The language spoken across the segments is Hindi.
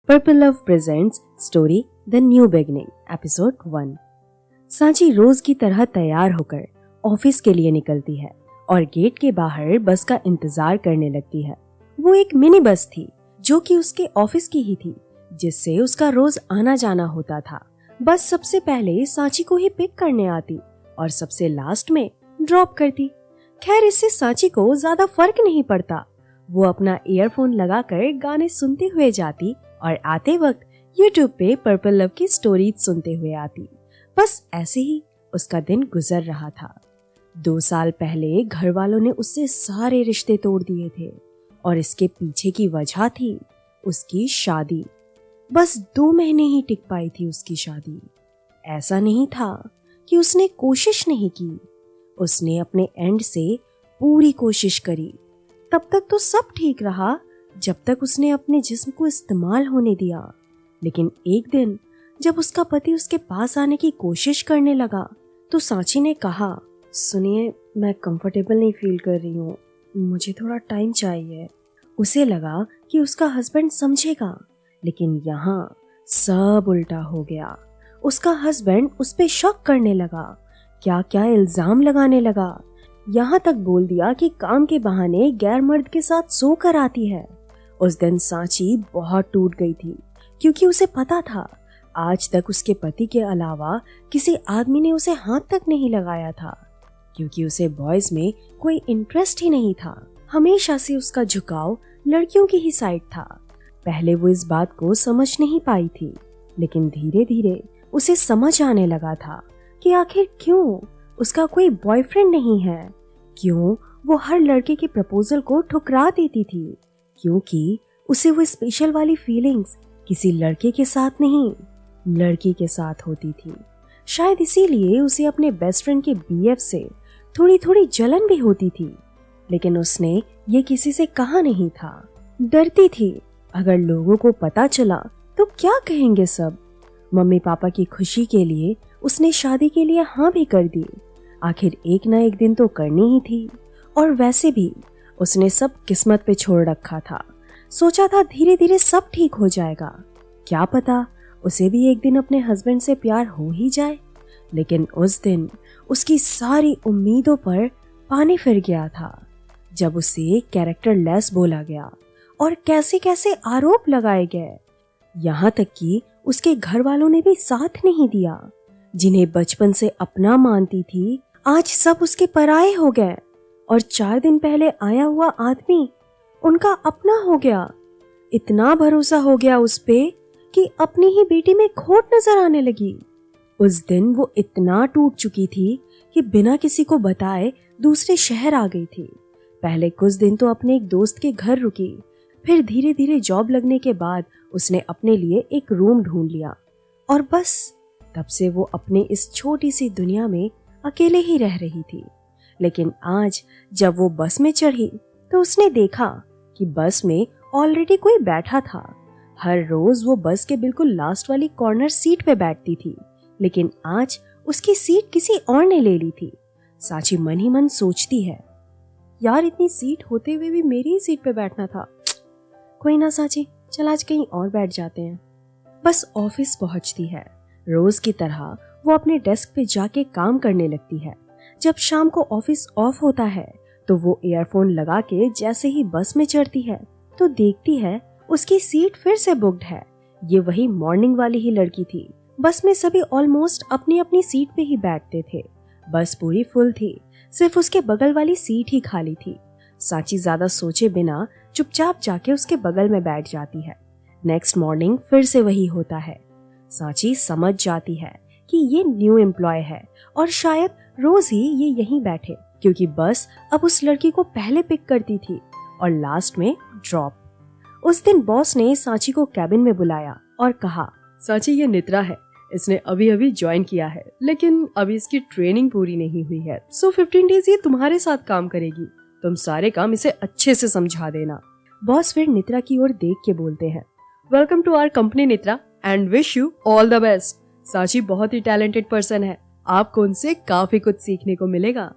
Purple Love presents story the new beginning episode 1। Sanchi रोज की तरह तैयार होकर ऑफिस के लिए निकलती है और गेट के बाहर बस का इंतजार करने लगती है। वो एक मिनी बस थी जो कि उसके ऑफिस की ही थी, जिससे उसका रोज आना जाना होता था। बस सबसे पहले सांची को ही पिक करने आती और सबसे लास्ट में ड्रॉप करती। खैर, इससे सांची को ज्यादा फर्क नहीं पड़ता। वो अपना ईयरफोन लगाकर गाने सुनते हुए जाती और आते वक्त YouTube पे पर्पल लव की स्टोरीज सुनते हुए आती। बस ऐसे ही उसका दिन गुजर रहा था। 2 साल पहले घर वालों ने उससे सारे रिश्ते तोड़ दिए थे और इसके पीछे की वजह थी उसकी शादी। बस 2 महीने ही टिक पाई थी उसकी शादी। ऐसा नहीं था कि उसने कोशिश नहीं की, उसने अपने एंड से पूरी कोशिश करी। तब तक तो सब ठीक रहा जब तक उसने अपने जिस्म को इस्तेमाल होने दिया। लेकिन एक दिन जब उसका पति उसके पास आने की कोशिश करने लगा तो सांची ने कहा, सुनिए, मैं कंफर्टेबल नहीं फील कर रही हूँ, मुझे थोड़ा टाइम चाहिए। उसे लगा कि उसका हस्बैंड समझेगा, लेकिन यहाँ सब उल्टा हो गया। उसका हस्बैंड उस पे शक करने लगा, क्या क्या इल्जाम लगाने लगा। यहाँ तक बोल दिया कि काम के बहाने गैर मर्द के साथ सो कर आती है। उस दिन सांची बहुत टूट गई थी, क्योंकि उसे पता था आज तक उसके पति के अलावा किसी आदमी ने उसे हाथ तक नहीं लगाया था, क्योंकि उसे बॉयज में कोई इंटरेस्ट ही नहीं था। हमेशा से उसका झुकाव लड़कियों की ही साइड था। पहले वो इस बात को समझ नहीं पाई थी, लेकिन धीरे धीरे उसे समझ आने लगा था कि आखिर क्यों उसका कोई बॉयफ्रेंड नहीं है, क्यों वो हर लड़के के प्रपोजल को ठुकरा देती थी, क्योंकि उसे वो स्पेशल वाली फीलिंग्स किसी लड़के के साथ नहीं, लड़की के साथ होती थी। शायद इसीलिए उसे अपने बेस्ट फ्रेंड के BF से थोड़ी थोड़ी जलन भी होती थी, लेकिन उसने ये किसी से कहा नहीं था। डरती थी, अगर लोगों को पता चला तो क्या कहेंगे सब। मम्मी पापा की खुशी के लिए उसने शादी के लिए हाँ भी कर दी। आखिर एक ना एक दिन तो करनी ही थी, और वैसे भी उसने सब किस्मत पे छोड़ रखा था। सोचा था धीरे धीरे सब ठीक हो जाएगा, क्या पता उसे भी एक दिन अपने हस्बैंड से प्यार हो ही जाए। लेकिन उस दिन उसकी सारी उम्मीदों पर पानी फिर गया था, जब उसे कैरेक्टर लेस बोला गया और कैसे कैसे आरोप लगाए गए। यहाँ तक कि उसके घर वालों ने भी साथ नहीं दिया। जिन्हें बचपन से अपना मानती थी, आज सब उसके पराये हो गए, और 4 दिन पहले आया हुआ आदमी उनका अपना हो गया। इतना भरोसा हो गया उस पे कि अपनी ही बेटी में खोट नजर आने लगी। उस दिन वो इतना टूट चुकी थी कि बिना किसी को बताए दूसरे शहर आ गई थी। पहले कुछ दिन तो अपने एक दोस्त के घर रुकी, फिर धीरे धीरे जॉब लगने के बाद उसने अपने लिए एक रूम ढूंढ लिया, और बस तब से वो अपने इस छोटी सी दुनिया में अकेले ही रह रही थी। लेकिन आज जब वो बस में चढ़ी तो उसने देखा कि बस में ऑलरेडी कोई बैठा था। हर रोज वो बस के बिल्कुल लास्ट वाली कॉर्नर सीट पे बैठती थी, लेकिन आज उसकी सीट किसी और ने ले ली थी। सांची मन ही मन सोचती है, यार इतनी सीट होते हुए भी मेरी ही सीट पे बैठना था। कोई ना सांची, चल आज कहीं और बैठ जाते हैं। बस ऑफिस पहुंचती है। रोज की तरह वो अपने डेस्क पे जाके काम करने लगती है। जब शाम को ऑफिस ऑफ होता है तो वो ईयरफोन लगा के जैसे ही बस में चढ़ती है तो देखती है उसकी सीट फिर से बुक्ड है। ये वही मॉर्निंग वाली ही लड़की थी। बस में सभी ऑलमोस्ट अपनी अपनी सीट पे ही बैठते थे। बस पूरी फुल थी, सिर्फ उसके बगल वाली सीट ही खाली थी। सांची ज्यादा सोचे बिना चुपचाप जाके उसके बगल में बैठ जाती है। नेक्स्ट मॉर्निंग फिर से वही होता है। सांची समझ जाती है कि ये न्यू एम्प्लॉय है और शायद रोज ही ये यहीं बैठे, क्योंकि बस अब उस लड़की को पहले पिक करती थी और लास्ट में ड्रॉप। उस दिन बॉस ने सांची को कैबिन में बुलाया और कहा, सांची ये नित्रा है, इसने अभी अभी ज्वाइन किया है, लेकिन अभी इसकी ट्रेनिंग पूरी नहीं हुई है, सो 15 डेज ये तुम्हारे साथ काम करेगी। तुम सारे काम इसे अच्छे से समझा देना। बॉस फिर नित्रा की ओर देख के बोलते हैं, welcome to our company Nitra and wish you all the best. Sanchi बहुत ही टैलेंटेड पर्सन है, आपको उनसे काफी कुछ सीखने को मिलेगा।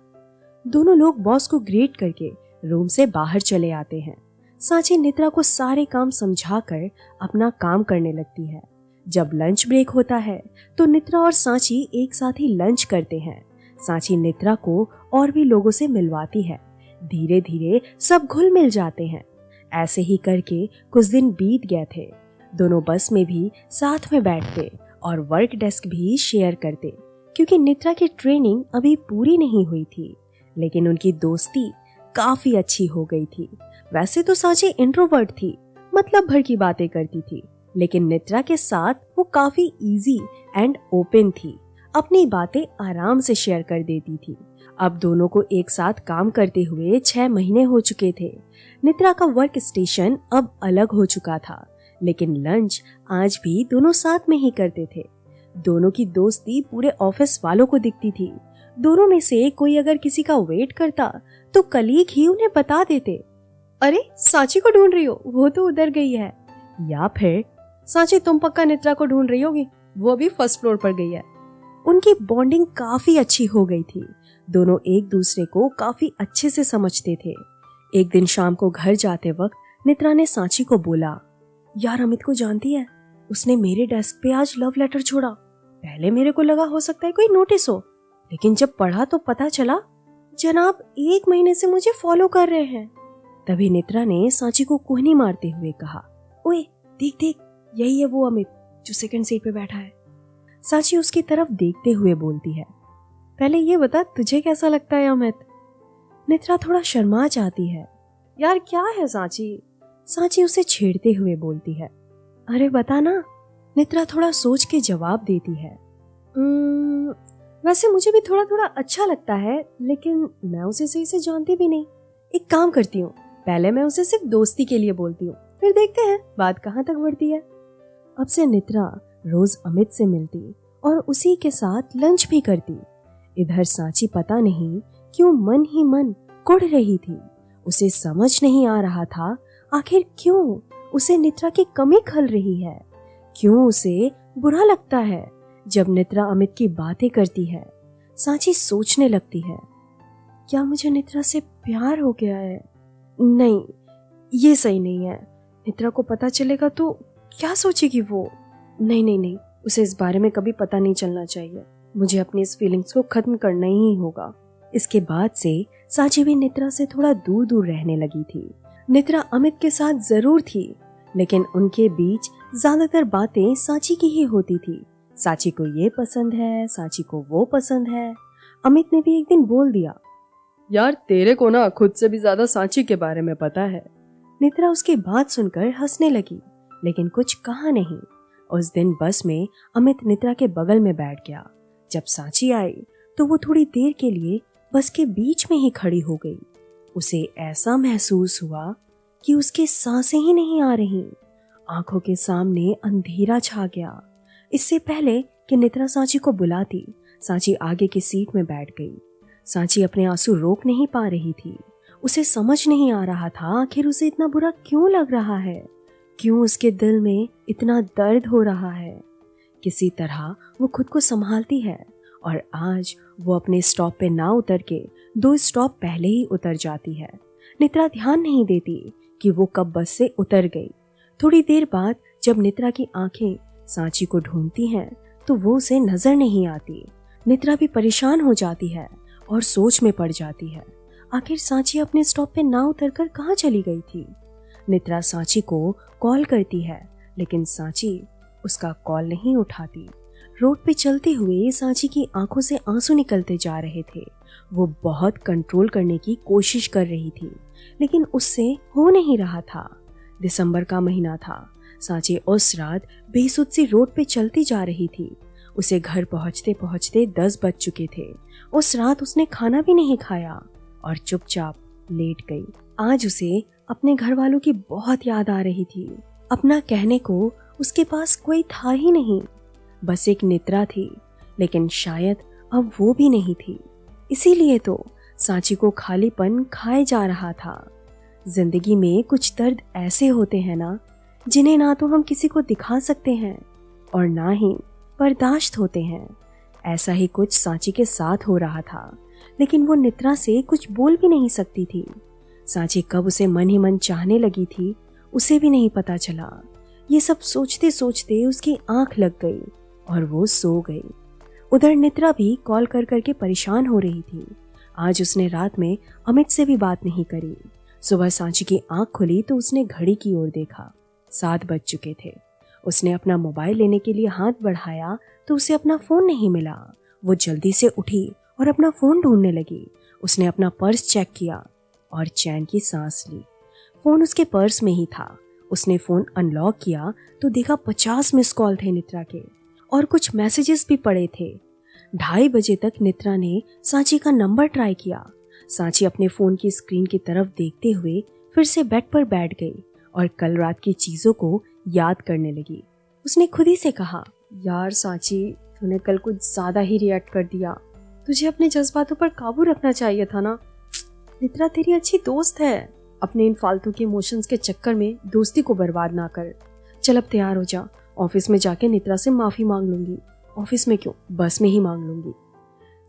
दोनों लोग बॉस को ग्रेट करके रूम से बाहर चले आते हैं। सांची नित्रा को सारे काम समझाकर अपना काम करने लगती है। जब लंच ब्रेक होता है तो नित्रा और सांची एक साथ ही लंच करते हैं। सांची नित्रा को और भी लोगों से मिलवाती है। धीरे धीरे सब घुल मिल जाते हैं। ऐसे ही करके कुछ दिन बीत गए थे। दोनों बस में भी साथ में बैठते और वर्क डेस्क भी शेयर करते। क्योंकि नित्रा की ट्रेनिंग अभी पूरी नहीं हुई थी, लेकिन उनकी दोस्ती काफी अच्छी हो गई थी। वैसे तो सांची इंट्रोवर्ट थी, मतलब भर की बातें करती थी, लेकिन नित्रा के साथ वो काफी इजी एंड ओपन थी। अपनी बातें आराम से शेयर कर देती थी। अब दोनों को एक साथ काम करते हुए 6 महीने हो चुके थे। नित्रा का वर्क स्टेशन अब अलग हो चुका था, लेकिन लंच आज भी दोनों साथ में ही करते थे। दोनों की दोस्ती पूरे ऑफिस वालों को दिखती थी। दोनों में से कोई अगर किसी का वेट करता तो कलीग ही उन्हें बता देते, अरे सांची को ढूंढ रही हो, वो तो उधर गई है। या फिर सांची तुम पक्का नित्रा को ढूंढ रही होगी, वो अभी फर्स्ट फ्लोर पर गई है। उनकी बॉन्डिंग काफी अच्छी हो गई थी। दोनों एक दूसरे को काफी अच्छे से समझते थे। एक दिन शाम को घर जाते वक्त नित्रा ने सांची को बोला, यार अमित को जानती है, उसने मेरे डेस्क पे आज लव लेटर छोड़ा। पहले मेरे को लगा हो सकता है कोई नोटिस हो, लेकिन जब पढ़ा तो पता चला जनाब 1 महीने से मुझे फॉलो कर रहे हैं। तभी नित्रा ने सांची को कोहनी मारते हुए कहा, ओए देख देख, यही है वो अमित जो सेकंड सीट पे बैठा है। सांची उसकी तरफ देखते हुए बोलती है, पहले ये बता तुझे कैसा लगता है अमित। नित्रा थोड़ा शर्मा जाती है। यार क्या है सांची? सांची उसे छेड़ते हुए बोलती है, अरे बता ना। नित्रा थोड़ा सोच के जवाब देती है, वैसे मुझे भी थोड़ा थोड़ा अच्छा लगता है, लेकिन मैं उसे सही से जानती भी नहीं। एक काम करती हूँ, पहले मैं उसे सिर्फ दोस्ती के लिए बोलती हूँ, फिर देखते हैं बात कहाँ तक बढ़ती है। अब से नित्रा रोज अमित से मिलती और उसी के साथ लंच भी करती। इधर सांची पता नहीं क्यों मन ही मन कुढ़ रही थी। उसे समझ नहीं आ रहा था आखिर क्यों उसे नित्रा की कमी खल रही है। क्यों उसे बुरा लगता है जब नित्रा अमित की बातें करती है। सांची सोचने लगती है, क्या मुझे नित्रा से प्यार हो गया है? नहीं, ये सही नहीं है। नित्रा को पता चलेगा तो क्या सोचेगी वो? नहीं नहीं नहीं, उसे इस बारे में कभी पता नहीं चलना चाहिए। मुझे अपनी इस फीलिंग्स को खत्म करना ही होगा। इसके बाद से सांची भी नित्रा से थोड़ा दूर दूर रहने लगी थी। नित्रा अमित के साथ जरूर थी, लेकिन उनके बीच ज्यादातर बातें सांची की ही होती थी। सांची को ये पसंद है, सांची को वो पसंद है। अमित ने भी एक दिन बोल दिया, यार तेरे को ना खुद से भी ज्यादा सांची के बारे में पता है। नित्रा उसकी बात सुनकर हंसने लगी, लेकिन कुछ कहा नहीं। उस दिन बस में अमित नित्रा के बगल में बैठ गया। जब सांची आई तो वो थोड़ी देर के लिए बस के बीच में ही खड़ी हो गई। उसे ऐसा महसूस हुआ कि उसकी सांसें ही नहीं आ रही। आंखों के सामने अंधेरा छा गया। इससे पहले कि नित्रा सांची को बुलाती, सांची आगे की सीट में बैठ गई। सांची अपने आंसू रोक नहीं पा रही थी। उसे समझ नहीं आ रहा था आखिर उसे इतना बुरा क्यों लग रहा है, क्यों उसके दिल में इतना दर्द हो रहा है। किसी तरह वो खुद को संभालती है और आज वो अपने स्टॉप पे ना उतर के 2 स्टॉप पहले ही उतर जाती है। नित्रा ध्यान नहीं देती कि वो कब बस से उतर गई। थोड़ी देर बाद जब नित्रा की आंखें सांची को ढूंढती हैं तो वो उसे नजर नहीं आती। नित्रा भी परेशान हो जाती है और सोच में पड़ जाती है, आखिर सांची अपने स्टॉप पे ना उतरकर कहाँ चली गई थी। नित्रा सांची को कॉल करती है, लेकिन सांची उसका कॉल नहीं उठाती। रोड पे चलते हुए सांची की आंखों से आंसू निकलते जा रहे थे। वो बहुत कंट्रोल करने की कोशिश कर रही थी, लेकिन उससे हो नहीं रहा था। दिसंबर का महीना था। सांची उस रात बेसुध सी रोड पे चलती जा रही थी। उसे घर पहुंचते पहुंचते 10 बज चुके थे। उस रात उसने खाना भी नहीं खाया और चुपचाप लेट गई। आज उसे अपने घर वालों की बहुत याद आ रही थी। अपना कहने को उसके पास कोई था ही नहीं, बस एक नित्रा थी, लेकिन शायद अब वो भी नहीं थी। इसीलिए तो सांची को खालीपन खाए जा रहा था। जिंदगी में कुछ दर्द ऐसे होते हैं ना, जिन्हें ना तो हम किसी को दिखा सकते हैं और ना ही बर्दाश्त होते हैं। ऐसा ही कुछ सांची के साथ हो रहा था, लेकिन वो नित्रा से कुछ बोल भी नहीं सकती थी। सांची कब उसे मन ही मन चाहने लगी थी उसे भी नहीं पता चला। ये सब सोचते सोचते उसकी आंख लग गई और वो सो गई। उधर नित्रा भी कॉल कर करके परेशान हो रही थी। आज उसने रात में अमित से भी बात नहीं करी। सुबह सांची की आंख खुली तो उसने घड़ी की ओर देखा। 7 बज चुके थे। उसने अपना मोबाइल लेने के लिए हाथ बढ़ाया तो उसे अपना फोन नहीं मिला। वो जल्दी से उठी और अपना फोन ढूंढने लगी। उसने अपना पर्स चेक किया और चैन की सांस ली। फोन उसके पर्स में ही था। उसने फोन अनलॉक किया तो देखा 50 मिस कॉल थे नित्रा के और कुछ मैसेजेस भी पड़े थे। 2:30 बजे तक नित्रा ने सांची का नंबर ट्राई किया। सांची अपने फोन की स्क्रीन की तरफ देखते हुए फिर से बेड पर बैठ गई और कल रात की चीजों को याद करने लगी। उसने खुद ही से कहा, यार सांची, तूने कल कुछ ज्यादा ही रिएक्ट कर दिया। तुझे अपने जज्बातों पर काबू रखना चाहिए था ना। नित्रा तेरी अच्छी दोस्त है। अपने इन फालतू के इमोशंस के चक्कर में दोस्ती को बर्बाद ना कर। चल अब तैयार हो जा। ऑफिस में जाके नित्रा से माफी मांग लूंगी। ऑफिस में क्यों, बस में ही मांग लूंगी।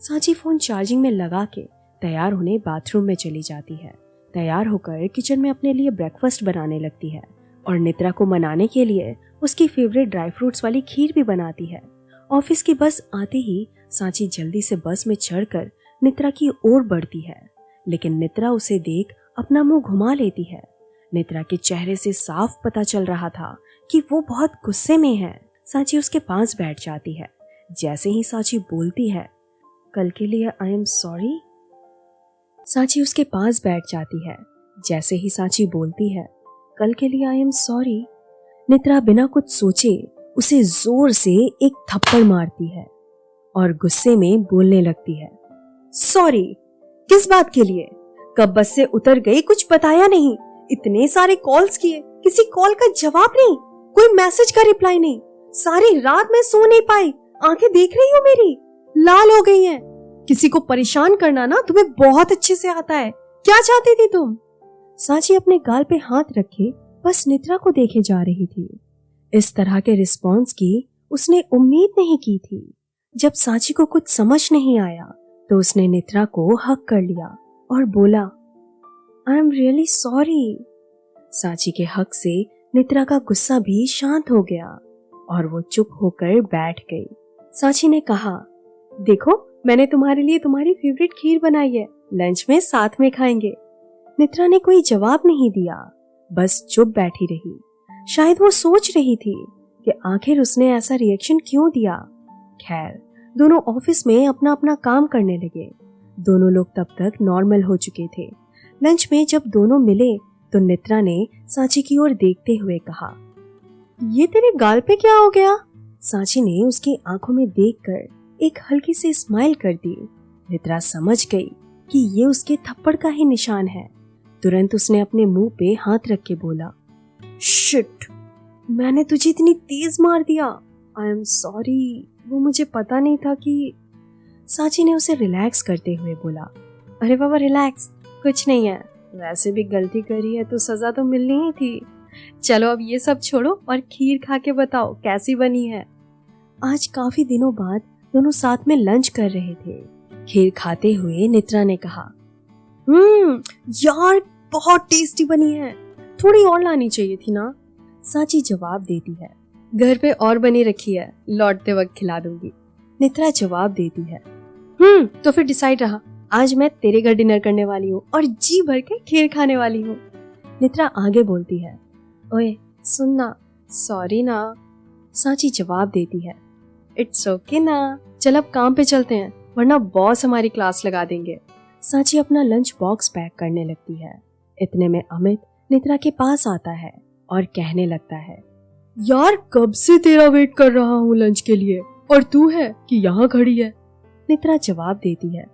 सांची फोन चार्जिंग में लगा के तैयार होने बाथरूम में चली जाती है। तैयार होकर किचन में अपने लिए ब्रेकफास्ट बनाने लगती है और नित्रा को मनाने के लिए उसकी फेवरेट ड्राई फ्रूट्स वाली खीर भी बनाती है। ऑफिस की बस आते ही सांची जल्दी से बस में चढ़कर नित्रा की ओर बढ़ती है, लेकिन नित्रा उसे देख अपना मुंह घुमा लेती है। नित्रा के चेहरे से साफ पता चल रहा था कि वो बहुत गुस्से में है। सांची उसके पास बैठ जाती है। जैसे ही सांची बोलती है, कल के लिए आई एम सॉरी। सांची उसके पास बैठ जाती है। जैसे ही सांची बोलती है, कल के लिए आई एम सॉरी, नित्रा बिना कुछ सोचे उसे जोर से एक थप्पड़ मारती है और गुस्से में बोलने लगती है, सॉरी किस बात के लिए? कब बस से उतर गई, कुछ बताया नहीं। इतने सारे कॉल्स किए, किसी कॉल का जवाब नहीं, कोई मैसेज का रिप्लाई नहीं। सारी रात मैं सो नहीं पाई। आंखें देख रही हो मेरी लाल हो गई हैं। किसी को परेशान करना ना तुम्हें बहुत अच्छे से आता है। क्या चाहती थी तुम? सांची अपने गाल पे हाथ रखे बस नित्रा को देखे जा रही थी। इस तरह के रिस्पॉन्स की उसने उम्मीद नहीं की थी। जब सांची को कुछ समझ नहीं आया तो उसने नित्रा को हक कर लिया और बोला, I am really sorry. Sanchi के हक से नित्रा का गुस्सा भी शांत हो गया और वो चुप होकर बैठ गई। सांची ने कहा, देखो मैंने तुम्हारे लिए तुम्हारी फेवरेट खीर बनाई है, लंच में साथ में खाएंगे। नित्रा ने कोई जवाब नहीं दिया, बस चुप बैठी रही। शायद वो सोच रही थी कि आखिर उसने ऐसा रिएक्शन क्यों दिया। खैर, दोनों ऑफिस में अपना अपना काम करने लगे। दोनों लोग तब तक नॉर्मल हो चुके थे। लंच में जब दोनों मिले तो नित्रा ने सांची की ओर देखते हुए कहा, ये तेरे गाल पे क्या हो गया? सांची ने उसकी आंखों में देखकर एक हल्की सी स्माइल कर दी। नित्रा समझ गई कि ये उसके थप्पड़ का ही निशान है। तुरंत उसने अपने मुंह पे हाथ रख के बोला, शिट, मैंने तुझे इतनी तेज मार दिया। आई एम सॉरी, वो मुझे पता नहीं था कि। सांची ने उसे रिलैक्स करते हुए बोला, अरे बाबा रिलैक्स, कुछ नहीं है। वैसे भी गलती करी है तो सजा तो मिलनी ही थी। चलो अब ये सब छोड़ो और खीर खा के बताओ कैसी बनी है। आज काफी दिनों बाद दोनों साथ में लंच कर रहे थे। खीर खाते हुए नित्रा ने कहा, यार बहुत टेस्टी बनी है, थोड़ी और लानी चाहिए थी ना। सांची जवाब देती है, घर पे और बनी रखी है, लौटते वक्त खिला दूंगी। नित्रा जवाब देती है, तो फिर डिसाइड रहा, आज मैं तेरे घर डिनर करने वाली हूँ और जी भर के खीर खाने वाली हूँ। नित्रा आगे बोलती है, ओए सुनना, सॉरी ना। सांची जवाब देती है, इट्स ओके ना, चल अब काम पे चलते हैं वरना बॉस हमारी क्लास लगा देंगे। सांची अपना लंच बॉक्स पैक करने लगती है। इतने में अमित नित्रा के पास आता है और कहने लगता है, यार कब से तेरा वेट कर रहा हूँ लंच के लिए और तू है कि यहाँ खड़ी है। नित्रा जवाब देती है,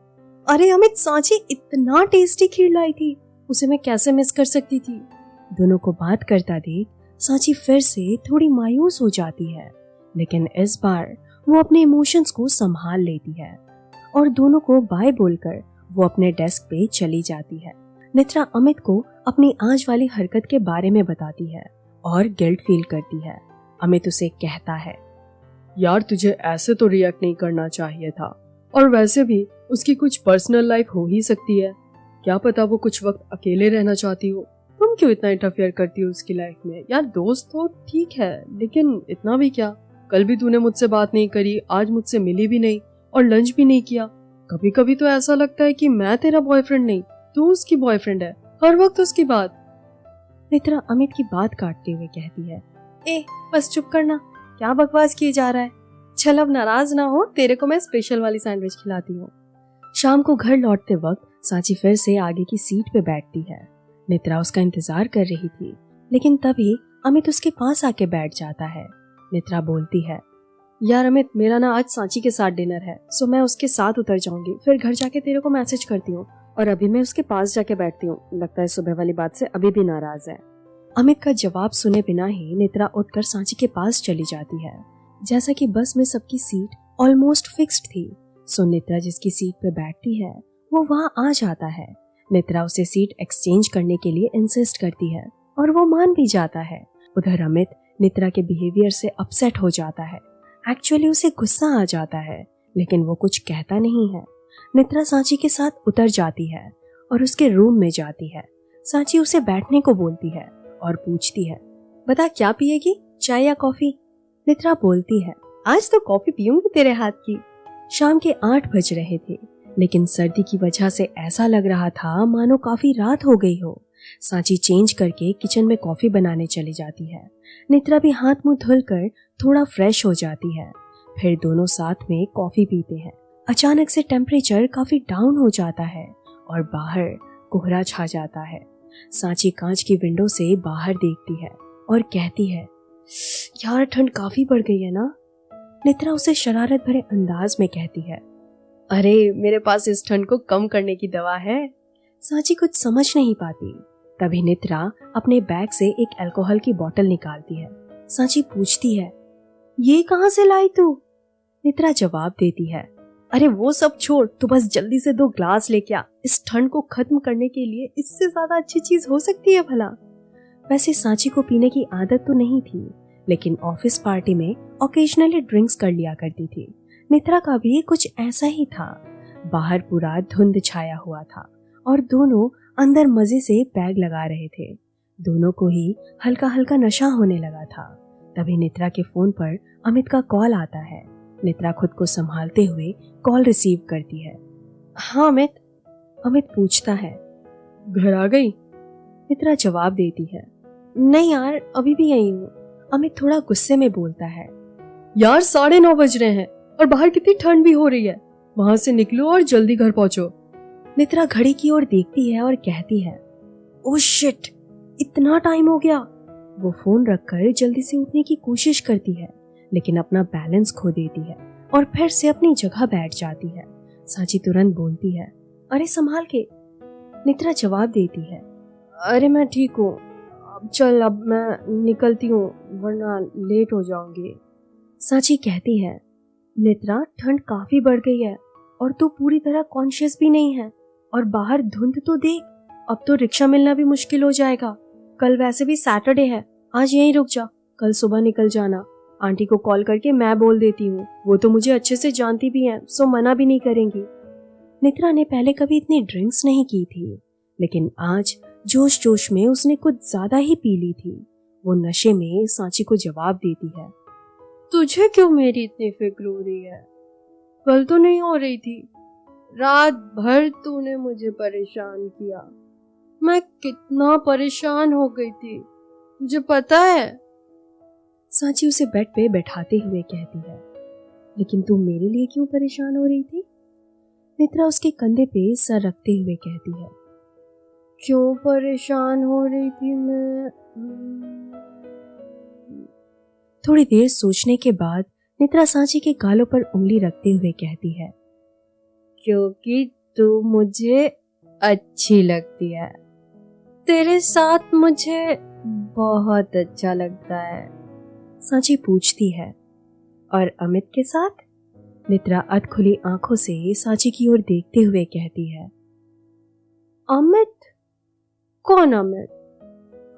अरे अमित, सांची इतना टेस्टी खीर लाई थी, उसे मैं कैसे मिस कर सकती थी। दोनों को बात करता देख सांची फिर से थोड़ी मायूस हो जाती है, लेकिन इस बार वो अपने इमोशंस को संभाल लेती है और दोनों को बाय बोलकर वो अपने डेस्क पे चली जाती है। नित्रा अमित को अपनी आज वाली हरकत के बारे में बताती है और गिल्ट फील करती है। अमित उसे कहता है, यार तुझे ऐसे तो रिएक्ट नहीं करना चाहिए था, और वैसे भी उसकी कुछ पर्सनल लाइफ हो ही सकती है। क्या पता वो कुछ वक्त अकेले रहना चाहती हो। तुम क्यों इतना इंटरफेयर करती हो उसकी लाइफ में? यार दोस्त हो ठीक है, लेकिन इतना भी क्या? कल भी तूने मुझसे बात नहीं करी, आज मुझसे मिली भी नहीं और लंच भी नहीं किया। कभी कभी तो ऐसा लगता है कि मैं तेरा बॉयफ्रेंड नहीं, तू उसकी बॉयफ्रेंड है। हर वक्त उसकी बात। नेत्रा अमित की बात काटते हुए कहती है, ए बस चुप करना, क्या बकवास किए जा रहा है। चल अब नाराज ना हो, तेरे को मैं स्पेशल वाली सैंडविच खिलाती हूँ। शाम को घर लौटते वक्त सांची फिर से आगे की सीट पे बैठती है। नेत्रा उसका इंतजार कर रही थी, लेकिन तभी अमित उसके पास आके बैठ जाता है। नेत्रा बोलती है, यार अमित, मेरा ना आज सांची के साथ डिनर है, सो मैं उसके साथ उतर जाऊंगी, फिर घर जाके तेरे को मैसेज करती हूँ। और अभी मैं उसके पास जाके बैठती हूँ, लगता है सुबह वाली बात से अभी भी नाराज है। अमित का जवाब सुने बिना ही नेत्रा उठकर सांची के पास चली जाती है। जैसा कि बस में सबकी सीट ऑलमोस्ट फिक्स्ड थी, सो नेत्रा जिसकी सीट पे बैठती है वो वहाँ आ जाता है। नेत्रा उसे सीट एक्सचेंज करने के लिए इंसिस्ट करती है और वो मान भी जाता है। उधर अमित नेत्रा के बिहेवियर से अपसेट हो जाता है। एक्चुअली उसे गुस्सा आ जाता है, लेकिन वो कुछ कहता नहीं है। नेत्रा सांची के साथ उतर जाती है और उसके रूम में जाती है। सांची उसे बैठने को बोलती है और पूछती है, बता क्या पिएगी, चाय या कॉफी? नेत्रा बोलती है, आज तो कॉफी पीऊंगी तेरे हाथ की। शाम के 8 बज रहे थे, लेकिन सर्दी की वजह से ऐसा लग रहा था मानो काफी रात हो गई हो। सांची चेंज करके किचन में कॉफी बनाने चली जाती है। नेत्रा भी हाथ मुंह धुलकर थोड़ा फ्रेश हो जाती है। फिर दोनों साथ में कॉफी पीते हैं। अचानक से टेम्परेचर काफी डाउन हो जाता है और बाहर कोहरा छा जाता है। सांची कांच की विंडो से बाहर देखती है और कहती है, यार ठंड काफी बढ़ गई है ना? नेत्रा उसे शरारत भरे अंदाज में कहती है, अरे मेरे पास इस ठंड को कम करने की दवा है। सांची कुछ समझ नहीं पाती। तभी नेत्रा अपने बैग से एक अल्कोहल की बोतल निकालती है। सांची पूछती है, ये कहाँ से लाई तू? नेत्रा जवाब देती है, अरे वो सब छोड़, तू बस जल्दी से 2 ग्लास लेके आ। इस ठंड को खत्म करने के लिए इससे ज्यादा अच्छी चीज हो सकती है भला? वैसे सांची को पीने की आदत तो नहीं थी, लेकिन ऑफिस पार्टी में ओकेजनली ड्रिंक्स कर लिया करती थी। नेत्रा का भी कुछ ऐसा ही था। बाहर पूरा धुंध छाया हुआ था और दोनों अंदर मजे से पैग लगा रहे थे। दोनों को ही हल्का हल्का नशा होने लगा था। तभी नेत्रा के फोन पर अमित का कॉल आता है। नेत्रा खुद को संभालते हुए कॉल रिसीव करती है। हाँ अमित। अमित पूछता है, घर आ गई? नेत्रा जवाब देती है, नहीं यार अभी भी यही हूँ। अमित थोड़ा गुस्से में बोलता है, यार 9:30 बज रहे हैं और बाहर कितनी ठंड भी हो रही है। वहां से निकलो और जल्दी घर पहुंचो। नेत्रा घड़ी की ओर देखती है और कहती है, ओह शिट, इतना टाइम हो गया। वो फोन रखकर जल्दी से उठने की कोशिश करती है, लेकिन अपना बैलेंस खो देती है और फिर से अपनी जगह बैठ जाती है। सांची तुरंत बोलती है, अरे संभाल के। नेत्रा जवाब देती है, अरे मैं ठीक हूँ, अब चल, अब मैं निकलती हूँ वरना लेट हो जाऊंगी। सांची कहती है, नेत्रा ठंड काफी बढ़ गई है और तू पूरी तरह कॉन्शियस भी नहीं है, और बाहर धुंध तो देख, अब तो रिक्शा मिलना भी मुश्किल हो जाएगा। कल वैसे भी सैटरडे है, आज यहीं रुक जा, कल सुबह निकल जाना। आंटी को कॉल करके मैं बोल देती हूँ, वो तो मुझे अच्छे से जानती भी हैं, सो मना भी नहीं करेंगी। नेत्रा ने पहले कभी इतनी ड्रिंक्स नहीं की थी, लेकिन आज जोश जोश में उसने कुछ ज्यादा ही पी ली थी। वो नशे में सांची को जवाब देती है, तुझे क्यों मेरी इतनी फिक्र हो रही है? कल तो नहीं हो रही थी। रात भर तूने मुझे परेशान किया, मैं कितना परेशान हो गई थी, तुझे पता है? सांची उसे बेड पे बैठाते हुए कहती है, लेकिन तू मेरे लिए क्यों परेशान हो रही थी? नेत्रा उसके कंधे पे सर रखते हुए कहती है, क्यों परेशान हो रही थी मैं? थोड़ी देर सोचने के बाद नेत्रा सांची के गालों पर उंगली रखते हुए कहती है, क्योंकि तू मुझे अच्छी लगती है, तेरे साथ मुझे बहुत अच्छा लगता है। सांची पूछती है, और अमित के साथ? नेत्रा अधखुली आंखों से सांची की ओर देखते हुए कहती है, अमित? कौन अमित?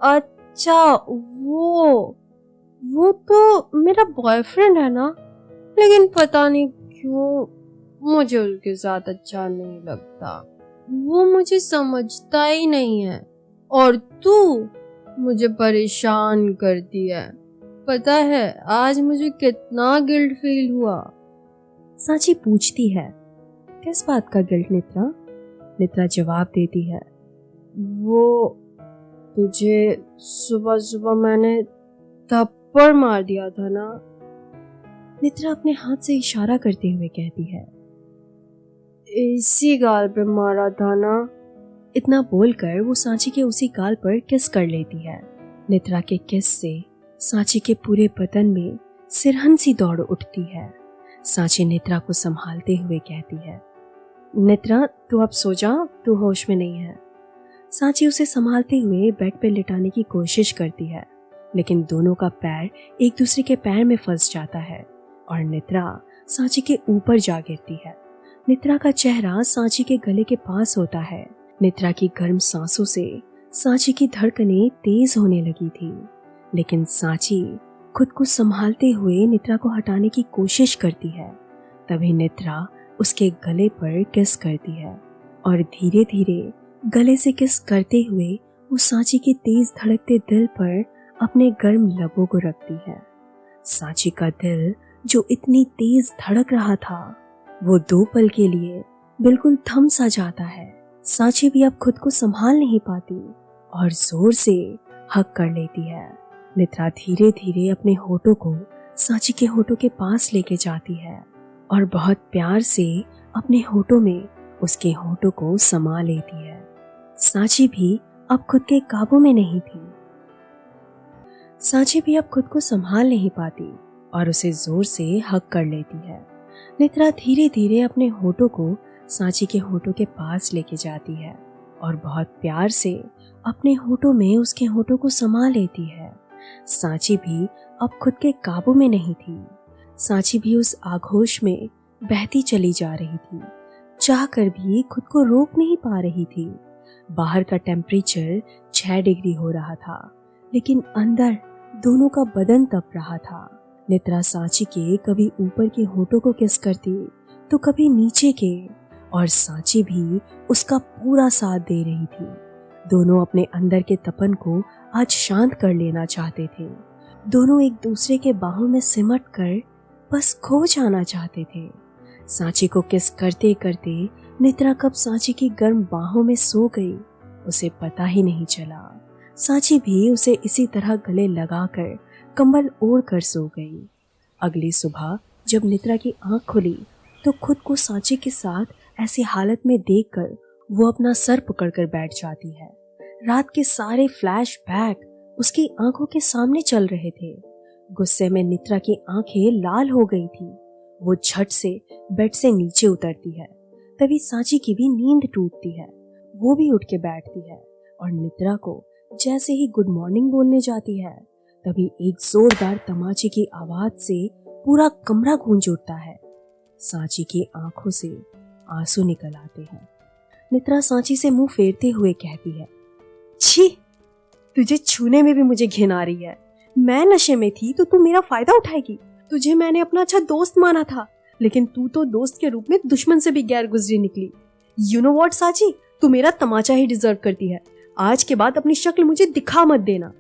अच्छा वो तो मेरा बॉयफ्रेंड है ना, लेकिन पता नहीं क्यों मुझे उसके साथ अच्छा नहीं लगता। वो मुझे समझता ही नहीं है और तू मुझे परेशान करती है। पता है आज मुझे कितना गिल्ट फील हुआ। सांची पूछती है, किस बात का गिल्ट नित्रा? नित्रा जवाब देती है, वो तुझे सुबह सुबह मैंने थप्पड़ मार दिया था ना। नित्रा अपने हाथ से इशारा करते हुए कहती है, इसी गाल पे मारा था ना। इतना बोलकर वो सांची के उसी गाल पर किस कर लेती है। नित्रा के किस से सांची के पूरे बदन में सिरहन सी दौड़ उठती है। सांची नित्रा को संभालते हुए कहती है, नित्रा तू अब सो जा, तू होश में नहीं है। सांची उसे संभालते हुए बेड पे लिटाने की कोशिश करती है, लेकिन दोनों का पैर एक दूसरे के पैर में फंस जाता है और नित्रा सांची के ऊपर जा गिरती है। नित्रा का चेहरा सांची के गले के पास होता है। नित्रा की गर्म सांसों से सांची की धड़कनें तेज होने लगी थी, लेकिन सांची खुद को संभालते हुए नित्रा को हटाने की कोशिश करती है। तभी नित्रा उसके गले पर किस करती है और धीरे धीरे गले से किस करते हुए वो सांची के तेज धड़कते दिल पर अपने गर्म लबों को रखती है। सांची का दिल जो इतनी तेज धड़क रहा था वो 2 पल के लिए बिल्कुल थम सा जाता है। सांची भी अब खुद को संभाल नहीं पाती और जोर से हक कर लेती है। नित्रा धीरे धीरे अपने होठों को सांची के होठों के पास लेके जाती है और बहुत प्यार से अपने होठों में उसके होठों को समा लेती है। सांची भी अब खुद के काबू में नहीं थी। सांची भी अब खुद को संभाल नहीं पाती और उसे जोर से हक कर लेती है। नित्रा धीरे धीरे अपने होठों को सांची के होठों के पास लेके जाती है और बहुत प्यार से अपने होठों में उसके होठों को समा लेती है। सांची भी अब खुद के काबू में नहीं थी। सांची भी उस आगोश में बहती चली जा रही थी, चाहकर भी खुद को रोक नहीं पा रही थी। बाहर का टेम्परेचर 6 डिग्री हो रहा था, लेकिन अंदर दोनों का बदन तप रहा था। नित्रा सांची के कभी ऊपर के होठों को किस करती तो कभी नीचे के, और सांची भी उसका पूरा साथ दे रही थी। दोनों अपने अंदर के तपन को आज शांत कर लेना चाहते थे। दोनों एक दूसरे के बाहों में सिमट कर बस खो जाना चाहते थे। सांची को किस करते करते नित्रा कब सांची की गर्म बाहों में सो गई उसे पता ही नहीं चला। सांची भी उसे इसी तरह गले लगाकर कंबल ओढ़ कर सो गई। अगली सुबह जब नित्रा की आंख खुली तो खुद को सांची के साथ ऐसी हालत में देखकर वो अपना सर पकड़कर बैठ जाती है। रात के सारे फ्लैशबैक उसकी आंखों के सामने चल रहे थे। गुस्से में नित्रा की आंखें लाल हो गई थी। वो झट से बेड से नीचे उतरती है। तभी सांची की भी नींद टूटती है। वो भी उठ के बैठती है और नित्रा को जैसे ही गुड मॉर्निंग बोलने जाती है तभी एक जोरदार तमाचे की आवाज से पूरा कमरा गूंज उठता है। सांची की आंखों से आंसू निकल आते हैं। नित्रा सांची से मुंह फेरते हुए कहती है, छी, तुझे छूने में भी मुझे घिन आ रही है। मैं नशे में थी तो तू मेरा फायदा उठाएगी। तुझे मैंने अपना अच्छा दोस्त माना था, लेकिन तू तो दोस्त के रूप में दुश्मन से भी गैर गुजरी निकली। यू नो व्हाट सांची, तू मेरा तमाचा ही डिजर्व करती है। आज के बाद अपनी शक्ल मुझे दिखा मत देना।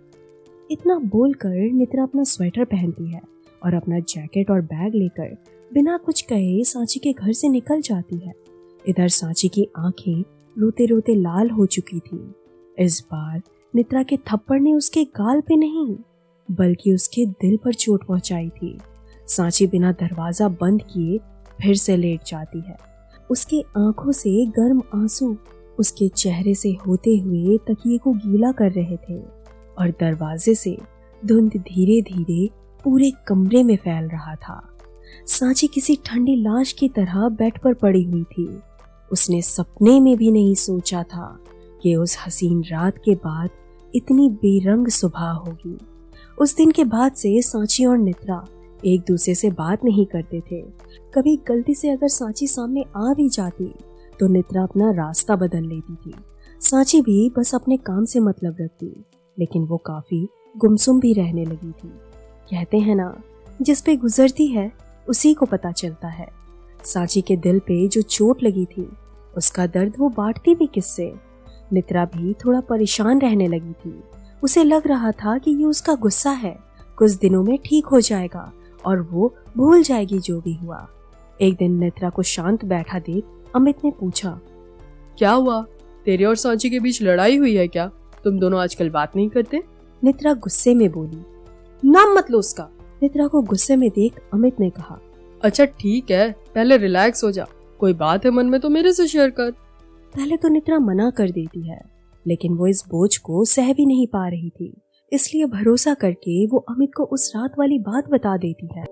इतना बोलकर नित्रा अपना स्वेटर पहनती है और अपना जैकेट और बैग लेकर बिना कुछ कहे सांची के घर से निकल जाती है। इधर सांची की आंखें रोते रोते लाल हो चुकी थी। इस बार नित्रा के थप्पड़ ने उसके गाल पे नहीं बल्कि उसके दिल पर चोट पहुंचाई थी। सांची बिना दरवाजा बंद किए फिर से लेट जाती है। उसकी आंखों से गर्म आंसू उसके चेहरे से होते हुए तकिए को गीला कर रहे थे और दरवाजे से धुंध धीरे धीरे पूरे कमरे में फैल रहा था। सांची किसी ठंडी लाश की तरह बेड पर पड़ी हुई थी। उसने सपने में भी नहीं सोचा था कि उस हसीन रात के बाद इतनी बेरंग सुबह होगी। उस दिन के बाद से सांची और नित्रा एक दूसरे से बात नहीं करते थे। कभी गलती से अगर सांची सामने आ भी जाती तो नित्रा अपना रास्ता बदल लेती थी। सांची भी बस अपने काम से मतलब रखती, लेकिन वो काफी गुमसुम भी रहने लगी थी। कहते हैं ना, जिस पे गुजरती है उसी को पता चलता है। सांची के दिल पे जो चोट लगी थी उसका दर्द वो बांटती भी किससे। नित्रा भी थोड़ा परेशान रहने लगी थी। उसे लग रहा था कि ये उसका गुस्सा है, कुछ दिनों में ठीक हो जाएगा और वो भूल जाएगी जो भी हुआ। एक दिन नित्रा को शांत बैठा देख अमित ने पूछा, क्या हुआ? तेरे और सांची के बीच लड़ाई हुई है क्या? तुम दोनों आजकल बात नहीं करते? नित्रा गुस्से में बोली। नाम मत लो उसका। नित्रा को गुस्से में देख अमित ने कहा, अच्छा ठीक है, पहले रिलैक्स हो जा। कोई बात है मन में तो मेरे से शेयर कर। पहले तो नित्रा मना कर देती है, लेकिन वो इस बोझ को सह भी नहीं पा रही थी, इसलिए भरोसा करके वो अमित को उस रात वाली बात बता देती है।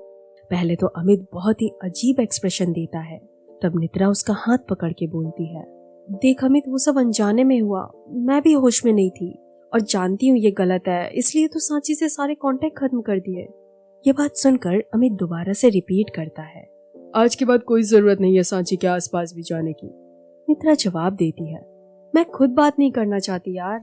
पहले तो अमित बहुत ही अजीब एक्सप्रेशन देता है, तब नित्रा उसका हाथ पकड़ के बोलती है, देख अमित, वो सब अनजाने में हुआ, मैं भी होश में नहीं थी और जानती हूँ ये गलत है, इसलिए तो सांची से सारे कांटेक्ट खत्म कर दिए। ये बात सुनकर अमित दोबारा से रिपीट करता है, आज के बाद कोई जरूरत नहीं है सांची के आसपास भी जाने की। नित्रा जवाब देती है, मैं खुद बात नहीं करना चाहती यार।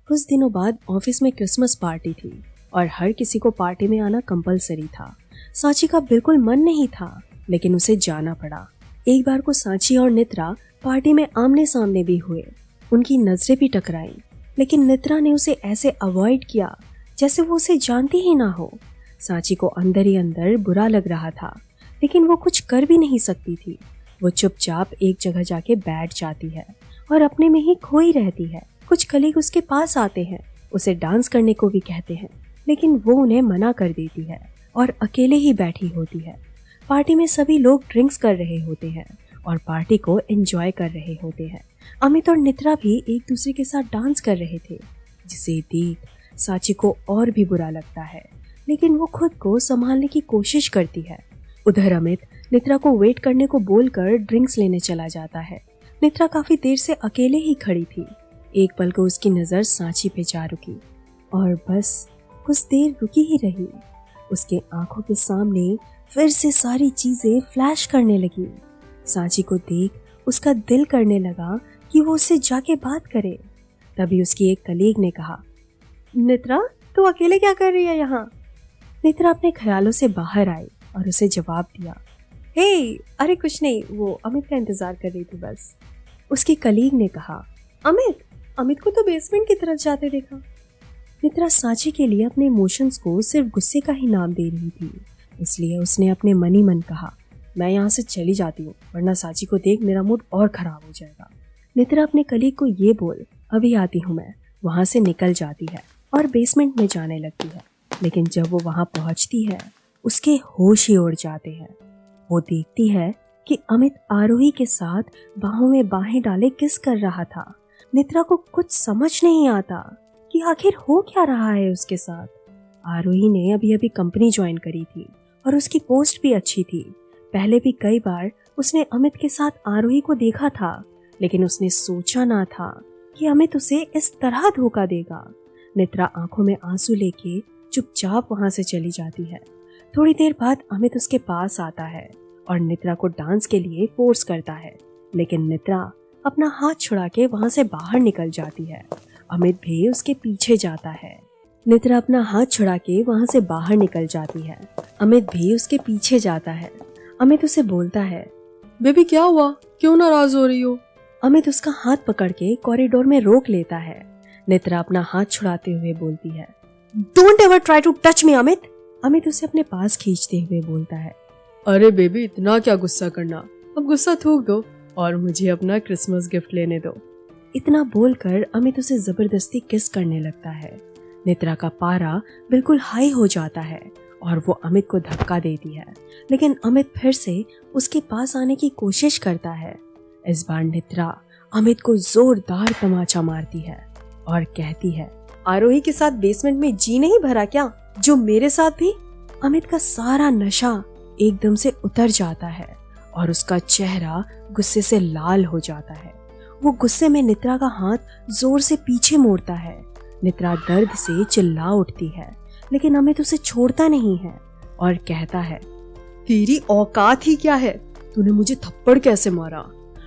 कुछ दिनों बाद ऑफिस में क्रिसमस पार्टी थी और हर किसी को पार्टी में आना कंपलसरी था। सांची का बिल्कुल मन नहीं था, लेकिन उसे जाना पड़ा। एक बार को सांची और नित्रा पार्टी में आमने सामने भी हुए। उनकी नजरें भी टकराई, लेकिन नित्रा ने उसे ऐसे अवॉइड किया जैसे वो उसे जानती ही ना हो। सांची को अंदर ही अंदर बुरा लग रहा था, लेकिन वो कुछ कर भी नहीं सकती थी। वो चुपचाप एक जगह जाके बैठ जाती है और अपने में ही खोई रहती है। कुछ कलीग उसके पास आते हैं, उसे डांस करने को भी कहते हैं, लेकिन वो उन्हें मना कर देती है और अकेले ही बैठी होती है। पार्टी में सभी लोग ड्रिंक्स कर रहे होते हैं और पार्टी को एंजॉय कर रहे होते हैं। अमित और नित्रा भी एक दूसरे के साथ डांस कर रहे थे, जिसे देख सांची को और भी बुरा लगता है, लेकिन वो खुद को संभालने की कोशिश करती है। उधर अमित नित्रा को वेट करने को बोलकर ड्रिंक्स लेने चला जाता है। नित्रा काफी देर से अकेले ही खड़ी थी। एक पल को उसकी नजर सांची पे जा रुकी और बस कुछ देर रुकी ही रही। उसके आंखों के सामने फिर से सारी चीजें फ्लैश करने लगी। सांची को देख उसका दिल करने लगा कि वो उससे जाके बात करे। तभी उसकी एक कलीग ने कहा, नित्रा, तू अकेले क्या कर रही है यहाँ? नित्रा अपने ख्यालों से बाहर आई और उसे जवाब दिया, हे, अरे कुछ नहीं, वो अमित का इंतजार कर रही थी बस। उसकी कलीग ने कहा, अमित को तो बेसमेंट की तरफ जाते देखा। नित्रा सांची के लिए अपने इमोशंस को सिर्फ गुस्से का ही नाम दे रही थी, इसलिए उसने अपने मन ही मन कहा, मैं यहाँ से चली जाती हूँ, वरना सांची को देख मेरा मूड और खराब हो जाएगा। नित्रा अपने कलीग को ये बोल, अभी आती हूँ मैं, वहाँ से निकल जाती है और बेसमेंट में जाने लगती है। लेकिन जब वो वहाँ पहुँचती है, उसके होश ही उड़ जाते हैं। वो देखती है कि अमित आरोही के साथ बाहों में बाहें डाले किस कर रहा था। नित्रा को कुछ समझ नहीं आता कि आखिर हो क्या रहा है उसके साथ। आरोही ने अभी अभी कंपनी ज्वाइन करी थी और उसकी पोस्ट भी अच्छी थी। पहले भी कई बार उसने अमित के साथ आरोही को देखा था, लेकिन उसने सोचा ना था कि अमित उसे इस तरह धोखा देगा। नित्रा आंखों में आंसू लेके चुपचाप वहां से चली जाती है। थोड़ी देर बाद अमित उसके पास आता है और नित्रा को डांस के लिए फोर्स करता है, लेकिन नित्रा अपना हाथ छुड़ा के वहां से बाहर निकल जाती है। अमित भी उसके पीछे जाता है। नित्रा अपना हाथ छुड़ा के वहां से बाहर निकल जाती है। अमित भी उसके पीछे जाता है। अमित उसे बोलता है, बेबी क्या हुआ, क्यों नाराज हो रही हो? अमित उसका हाथ पकड़ के कॉरिडोर में रोक लेता है। नित्रा अपना हाथ छुड़ाते हुए बोलती है, don't ever try to touch me Amit. Amit उसे अपने पास खींचते हुए बोलता है, अरे बेबी, इतना क्या गुस्सा करना, अब गुस्सा थूक दो और मुझे अपना क्रिसमस गिफ्ट लेने दो। इतना बोलकर अमित उसे जबरदस्ती किस करने लगता है। नित्रा का पारा बिल्कुल हाई हो जाता है और वो अमित को धक्का देती है, लेकिन अमित फिर से उसके पास आने की कोशिश करता है। इस बार नित्रा अमित को जोरदार तमाचा मारती है और कहती है, आरोही के साथ बेसमेंट में जी नहीं भरा क्या, जो मेरे साथ भी? अमित का सारा नशा एकदम से उतर जाता है और उसका चेहरा गुस्से से लाल हो जाता है। वो गुस्से में नित्रा का हाथ जोर से पीछे मोड़ता है। नित्रा दर्द से चिल्ला उठती है, लेकिन अमित उसे छोड़ता नहीं है और कहता है, तेरी औकात ही क्या है, तूने मुझे थप्पड़ कैसे मारा?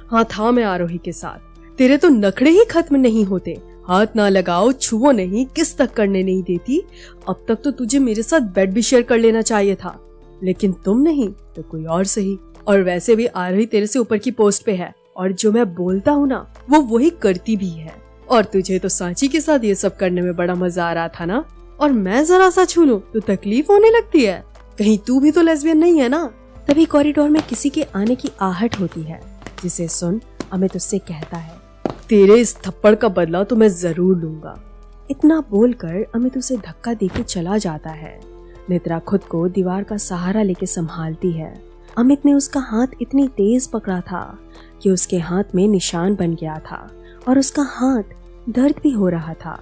हाँ था मैं आरोही के साथ, तेरे तो नखड़े ही खत्म नहीं होते। हाथ ना लगाओ, छुओ नहीं, किस तक करने नहीं देती। अब तक तो तुझे मेरे साथ बेड भी शेयर कर लेना चाहिए था, लेकिन तुम नहीं तो कोई और सही। और वैसे भी आरोही तेरे से ऊपर की पोस्ट पे है और जो मैं बोलता हूँ ना वो वही करती भी है। और तुझे तो सांची के साथ ये सब करने में बड़ा मजा आ रहा था ना, और मैं जरा सा छू लूं तो तकलीफ होने लगती है। कहीं तू भी तो लेस्बियन नहीं है ना? तभी कॉरिडोर में किसी के आने की आहट होती है, जिसे सुन अमित उससे कहता है, तेरे इस थप्पड़ का बदला तो मैं जरूर लूंगा। इतना बोलकर अमित उसे धक्का देके चला जाता है। नित्रा खुद को दीवार का सहारा लेके संभालती है। अमित ने उसका हाथ इतनी तेज पकड़ा था कि उसके हाथ में निशान बन गया था और उसका हाथ दर्द भी हो रहा था।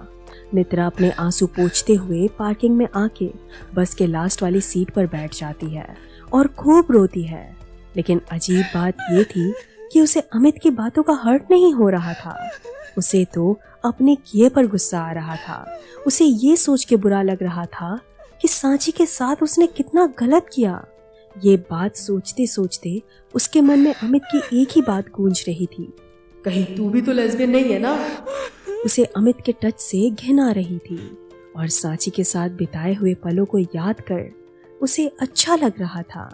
नित्रा अपने आंसू पोंछते हुए पार्किंग में आके बस के लास्ट वाली सीट पर बैठ जाती है और खूब रोती है। लेकिन अजीब बात ये थी कि उसे अमित की बातों का हर्ट नहीं हो रहा था। उसे तो अपने किए पर गुस्सा आ रहा था। उसे ये सोच के बुरा लग रहा था कि सांची के साथ उसने कितना गलत किया। ये बात सोचते सोचते उसके मन में अमित की एक ही बात गूंज रही थी, कहीं तू भी तो लेस्बियन नहीं है ना? उसे अमित के टच से घिन आ रही थी और सांची के साथ बिताए हुए पलों को याद कर उसे अच्छा लग रहा था।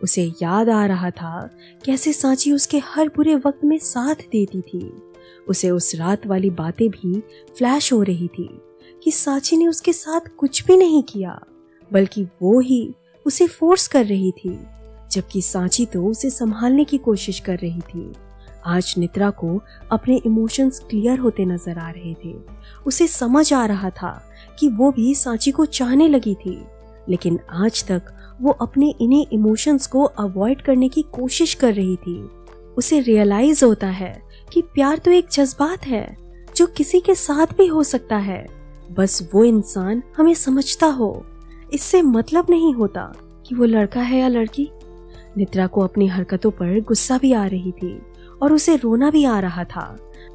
उसे याद आ रहा था कैसे सांची उसके हर बुरे वक्त में साथ देती थी। उसे उस रात वाली बातें भी फ्लैश हो रही थी कि सांची ने उसके साथ कुछ भी नहीं किया, बल्कि वो ही उसे फोर्स कर रही थी, जबकि सांची तो उसे संभालने की कोशिश कर रही थी। आज नित्रा को अपने इमोशंस क्लियर होते नजर आ रहे थे। उसे समझ आ रहा था कि वो भी सांची को चाहने लगी थी, लेकिन आज तक वो अपने इन्हीं इमोशंस को अवॉइड करने की कोशिश कर रही थी। उसे रियलाइज होता है कि प्यार तो एक जज्बात है जो किसी के साथ भी हो सकता है, बस वो इंसान हमें समझता हो। इससे मतलब नहीं होता कि वो लड़का है या लड़की। नित्रा को अपनी हरकतों पर गुस्सा भी आ रही थी और उसे रोना भी आ रहा था।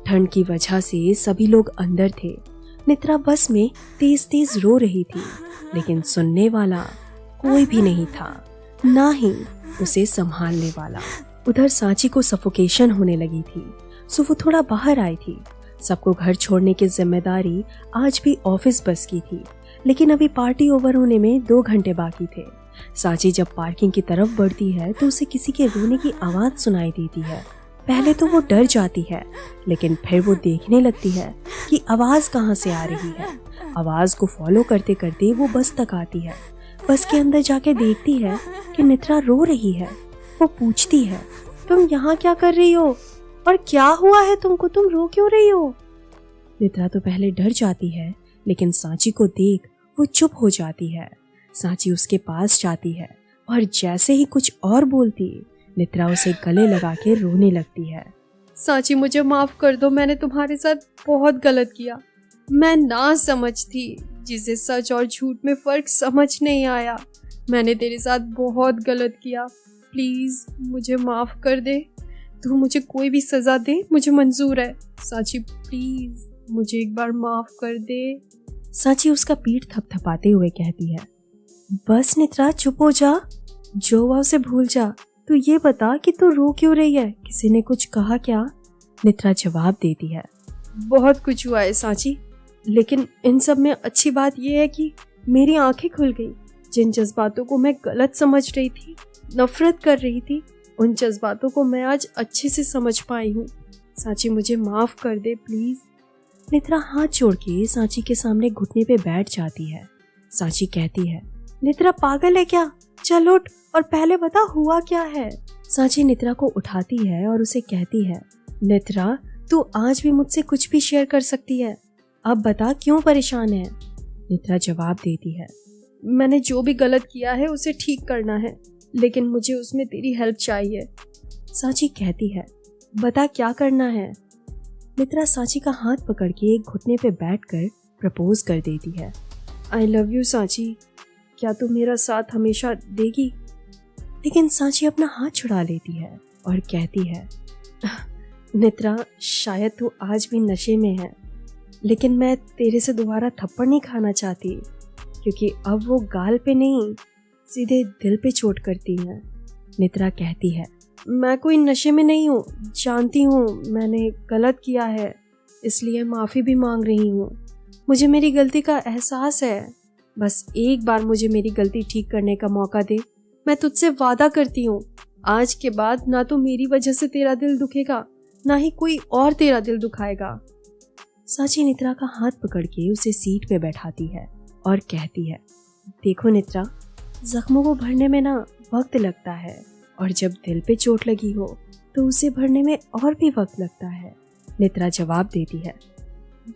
ठंड की वजह से सभी लोग अंदर थे। नित्रा बस में तेज तेज रो रही थी, लेकिन सुनने वाला कोई भी नहीं था, ना ही उसे संभालने वाला। उधर सांची को सफोकेशन होने लगी थी, सो वो थोड़ा बाहर आई थी। सबको घर छोड़ने की जिम्मेदारी आज भी ऑफिस बस की थी, लेकिन अभी पार्टी ओवर होने में 2 घंटे बाकी थे। सांची जब पार्किंग की तरफ बढ़ती है तो उसे किसी के रोने की आवाज सुनाई देती है। पहले तो वो डर जाती है, लेकिन फिर वो देखने लगती है कि आवाज कहाँ से आ रही है। आवाज को फॉलो करते करते वो बस तक आती है। बस के अंदर जाके देखती है कि नित्रा रो रही है। वो पूछती है, तुम यहाँ क्या कर रही हो और क्या हुआ है तुमको, तुम रो क्यों रही हो? नित्रा तो पहले डर जाती है, लेकिन सांची को देख वो चुप हो जाती है। सांची उसके पास जाती है और जैसे ही कुछ और बोलती, नित्रा उसे गले लगा के रोने लगती है। सांची मुझे माफ कर दो, मैंने तुम्हारे साथ बहुत गलत किया। मैं ना समझ थी, जिसे सच और झूठ में फर्क समझ नहीं आया। मैंने तेरे साथ बहुत गलत किया, प्लीज मुझे माफ कर दे। तू मुझे कोई भी सजा दे, मुझे मंजूर है। सांची प्लीज मुझे एक बार माफ कर दे। सांची उसका पीठ थपथपाते हुए कहती है, बस नित्रा चुप हो जा, जो हुआ उसे भूल जा। तू ये बता कि तू रो क्यों रही है, किसी ने कुछ कहा क्या? नित्रा जवाब देती है, बहुत कुछ हुआ है सांची, लेकिन इन सब में अच्छी बात यह है कि मेरी आंखें खुल गई। जिन जज्बातों को मैं गलत समझ रही थी, नफरत कर रही थी, उन जज्बातों को मैं आज अच्छे से समझ पाई हूँ। सांची मुझे माफ कर दे प्लीज। नित्रा हाथ जोड़ के सांची के सामने घुटने पे बैठ जाती है। सांची कहती है, नित्रा पागल है क्या? चल उठ और पहले बता हुआ क्या है। सांची नित्रा को उठाती है और उसे कहती है, नित्रा तू आज भी मुझसे कुछ भी शेयर कर सकती है, अब बता क्यों परेशान है? नित्रा जवाब देती है, मैंने जो भी गलत किया है उसे ठीक करना है, लेकिन मुझे उसमें तेरी हेल्प चाहिए। सांची कहती है, बता क्या करना है? नित्रा सांची का हाथ पकड़ के एक घुटने पे बैठकर प्रपोज कर देती है, आई लव यू सांची, क्या तू मेरा साथ हमेशा देगी? लेकिन सांची अपना हाथ छुड़ा लेती है और कहती है, नित्रा शायद तू आज भी नशे में है, लेकिन मैं तेरे से दोबारा थप्पड़ नहीं खाना चाहती, क्योंकि अब वो गाल पे नहीं सीधे दिल पे चोट करती है। नित्रा कहती है, मैं कोई नशे में नहीं हूँ, जानती हूँ मैंने गलत किया है, इसलिए माफ़ी भी मांग रही हूँ। मुझे मेरी गलती का एहसास है, बस एक बार मुझे मेरी गलती ठीक करने का मौका दे। मैं तुझसे वादा करती हूँ, आज के बाद ना तो मेरी वजह से तेरा दिल दुखेगा, ना ही कोई और तेरा दिल दुखाएगा। सांची नेत्रा का हाथ पकड़ के उसे सीट पे बैठाती है और कहती है, देखो नेत्रा, जख्मों को भरने में ना वक्त लगता है, और जब दिल पे चोट लगी हो तो उसे भरने में और भी वक्त लगता है। नेत्रा जवाब देती है,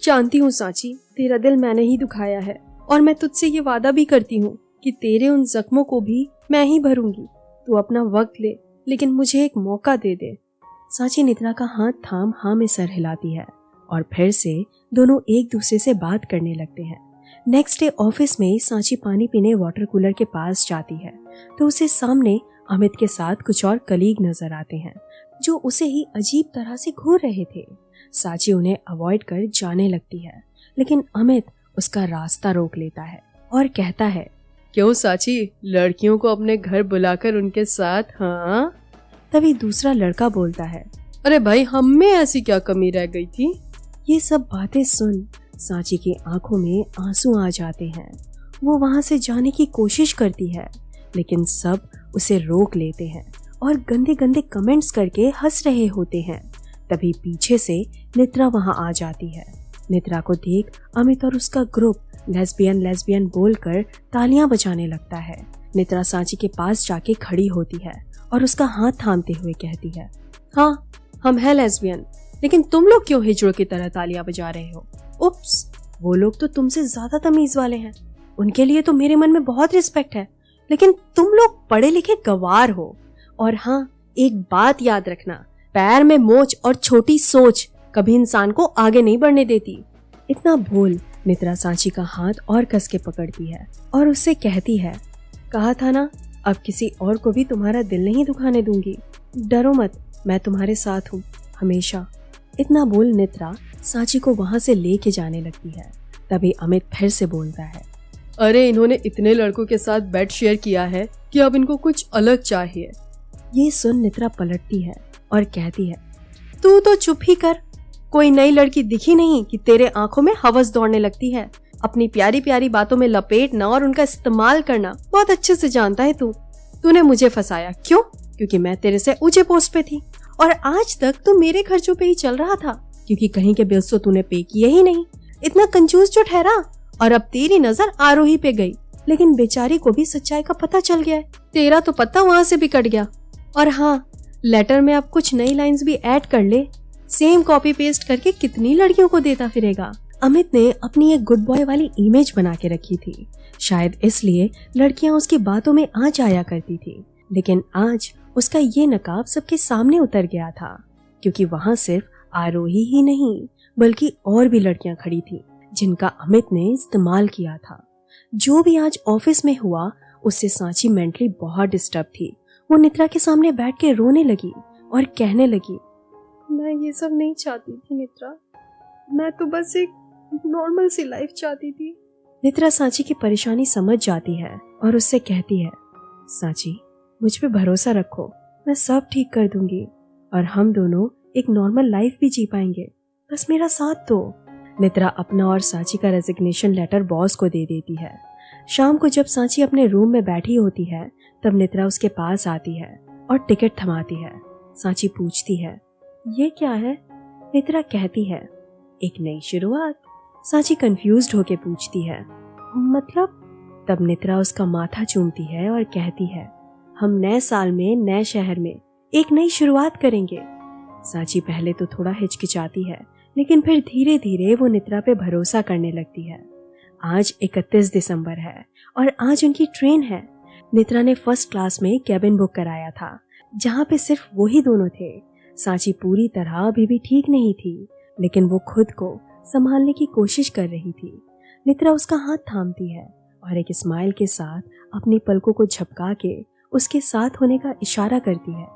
जानती हूँ सांची, तेरा दिल मैंने ही दुखाया है, और मैं तुझसे ये वादा भी करती हूँ कि तेरे उन जख्मों को भी मैं ही भरूंगी। तू अपना वक्त ले, लेकिन मुझे एक मौका दे दे। सांची नेत्रा का हाथ थाम हाँ में सर हिलाती है और फिर से दोनों एक दूसरे से बात करने लगते हैं। नेक्स्ट डे ऑफिस में सांची पानी पीने वाटर कूलर के पास जाती है तो उसे सामने अमित के साथ कुछ और कलीग नजर आते हैं जो उसे ही अजीब तरह से घूर रहे थे। सांची उन्हें अवॉइड कर जाने लगती है, लेकिन अमित उसका रास्ता रोक लेता है और कहता है, क्यों सांची, लड़कियों को अपने घर बुलाकर उनके साथ? हाँ। तभी दूसरा लड़का बोलता है, अरे भाई, हम में ऐसी क्या कमी रह गई थी? ये सब बातें सुन सांची की आंखों में आंसू आ जाते हैं। वो वहां से जाने की कोशिश करती है, लेकिन सब उसे रोक लेते हैं और गंदे गंदे कमेंट्स करके हंस रहे होते हैं। तभी पीछे से नेत्रा वहां आ जाती है। नेत्रा को देख अमित और उसका ग्रुप लेस्बियन लेस्बियन बोलकर तालियां बजाने लगता है। नेत्रा सांची के पास जाके खड़ी होती है और उसका हाथ थामते हुए कहती है, हाँ, हम हैं लेस्बियन, लेकिन तुम लोग क्यों हिजड़ों की तरह तालियां बजा रहे हो? उप्स, वो लोग तो तुमसे ज्यादा तमीज वाले हैं, उनके लिए तो मेरे मन में बहुत रिस्पेक्ट है, लेकिन तुम लोग पढ़े लिखे गवार हो। और हाँ, एक बात याद रखना, पैर में मोच और छोटी सोच कभी इंसान को आगे नहीं बढ़ने देती। इतना बोल नेत्रा सांची का हाथ और कस के पकड़ती है और उससे कहती है, कहा था ना, अब किसी और को भी तुम्हारा दिल नहीं दुखाने दूंगी। डरो मत, मैं तुम्हारे साथ हूँ हमेशा। इतना बोल नेत्रा सांची को वहां से लेके जाने लगती है। तभी अमित फिर से बोलता है, अरे इन्होंने इतने लड़कों के साथ बेड शेयर किया है कि अब इनको कुछ अलग चाहिए। ये सुन नेत्रा पलटती है और कहती है, तू तो चुप ही कर, कोई नई लड़की दिखी नहीं कि तेरे आंखों में हवस दौड़ने लगती है। अपनी प्यारी प्यारी बातों में लपेटना और उनका इस्तेमाल करना बहुत अच्छे से जानता है तू। तूने मुझे फंसाया, क्यों? क्योंकि मैं तेरे से ऊंचे पोस्ट पे थी और आज तक तू मेरे खर्चों पे ही चल रहा था, क्योंकि कहीं के बिल्स तो तूने पे किए ही नहीं। इतना कंजूस जो ठहरा, और अब तेरी नजर आरोही पे गई। लेकिन बेचारी को भी सच्चाई का पता चल गया है, तेरा तो पता वहाँ से भी कट गया। और हाँ, लेटर में अब कुछ नई लाइंस भी ऐड कर ले, सेम कॉपी पेस्ट करके कितनी लड़कियों को देता फिरेगा। अमित ने अपनी एक गुड बॉय वाली इमेज बना के रखी थी, शायद इसलिए लड़कियां उसकी बातों में आ जाया करती थी। लेकिन आज उसका ये नकाब सबके सामने उतर गया था, क्योंकि वहाँ सिर्फ आरोही ही नहीं बल्कि और भी लड़कियां खड़ी थी जिनका अमित ने इस्तेमाल किया था। जो भी आज ऑफिस में हुआ उससे सांची मेंटली बहुत डिस्टर्ब थी। वो नेत्रा के सामने बैठ के रोने लगी और कहने लगी, मैं ये सब नहीं चाहती थी नेत्रा, मैं तो बस एक नॉर्मल सी लाइफ चाहती थी। नेत्रा सांची की परेशानी समझ जाती है और उससे कहती है, सांची, मुझ पे भरोसा रखो, मैं सब ठीक कर दूंगी और हम दोनों एक नॉर्मल लाइफ भी जी पाएंगे, बस मेरा साथ दो। नेत्रा अपना और सांची का रेजिग्नेशन लेटर बॉस को दे देती है। शाम को जब सांची अपने रूम में बैठी होती है तब नेत्रा उसके पास आती है और टिकट थमाती है। सांची पूछती है, ये क्या है? नेत्रा कहती है, एक नई शुरुआत। सांची कंफ्यूज्ड होके पूछती है, मतलब? तब नेत्रा उसका माथा चूमती है और कहती है, हम नए साल में नए शहर में एक नई शुरुआत करेंगे। सांची पहले तो थोड़ा हिचकिचाती है, लेकिन फिर धीरे धीरे वो नेत्रा पे भरोसा करने लगती है। आज 31 दिसंबर है और आज उनकी ट्रेन है। नेत्रा ने फर्स्ट क्लास में कैबिन बुक कराया था, जहाँ पे सिर्फ वो ही दोनों थे। सांची पूरी तरह अभी भी ठीक नहीं थी, लेकिन वो खुद को संभालने की कोशिश कर रही थी। नेत्रा उसका हाथ थामती है और एक स्माइल के साथ अपनी पलकों को झपका के उसके साथ होने का इशारा करती है।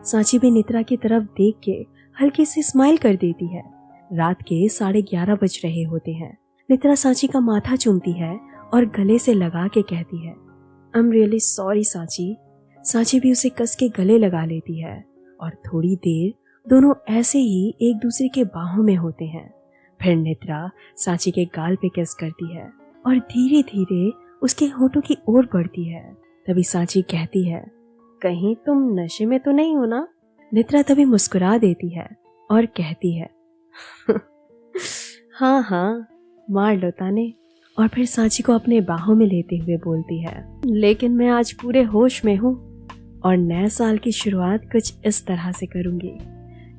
सांची भी नेत्रा की तरफ देख के हल्के से स्माइल कर देती है। रात के 11:30 बज रहे होते हैं। नेत्रा सांची का माथा चूमती है और गले से लगा के कहती है, I am really sorry Sanchi. Sanchi भी उसे कस के गले लगा लेती है और थोड़ी देर दोनों ऐसे ही एक दूसरे के बाहों में होते हैं। फिर नेत्रा सांची के गाल पे किस करती है और धीरे धीरे उसके होठों की ओर बढ़ती है। तभी सांची कहती है, कहीं तुम नशे में तो नहीं हो ना? नेत्रा तभी मुस्कुरा देती है और कहती है हाँ हाँ मार लो ताने। और फिर सांची को अपने बाहों में लेते हुए बोलती है, लेकिन मैं आज पूरे होश में हूँ और नए साल की शुरुआत कुछ इस तरह से करूंगी।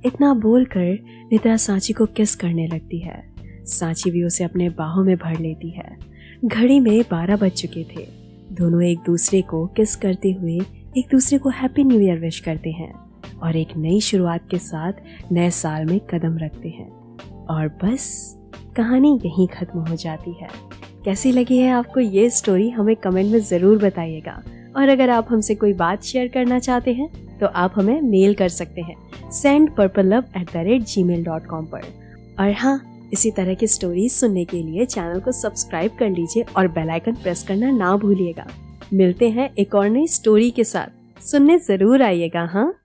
इतना बोलकर निद्रा सांची को किस करने लगती है। सांची भी उसे अपने बाहों में भर लेती है। घड़ी में 12 बज चुके थे। दोनों एक दूसरे को किस करते हुए एक दूसरे को हैप्पी न्यू ईयर विश करते हैं और एक नई शुरुआत के साथ नए साल में कदम रखते हैं। और बस कहानी यहीं खत्म हो जाती है। कैसी लगी है आपको ये स्टोरी, हमें कमेंट में ज़रूर बताइएगा। और अगर आप हमसे कोई बात शेयर करना चाहते हैं तो आप हमें मेल कर सकते हैं sendpurplelove@gmail.com पर। और हाँ, इसी तरह की स्टोरीज सुनने के लिए चैनल को सब्सक्राइब कर लीजिए और बेल आइकन प्रेस करना ना भूलिएगा। मिलते हैं एक और नई स्टोरी के साथ। सुनने ज़रूर आइएगा। हाँ।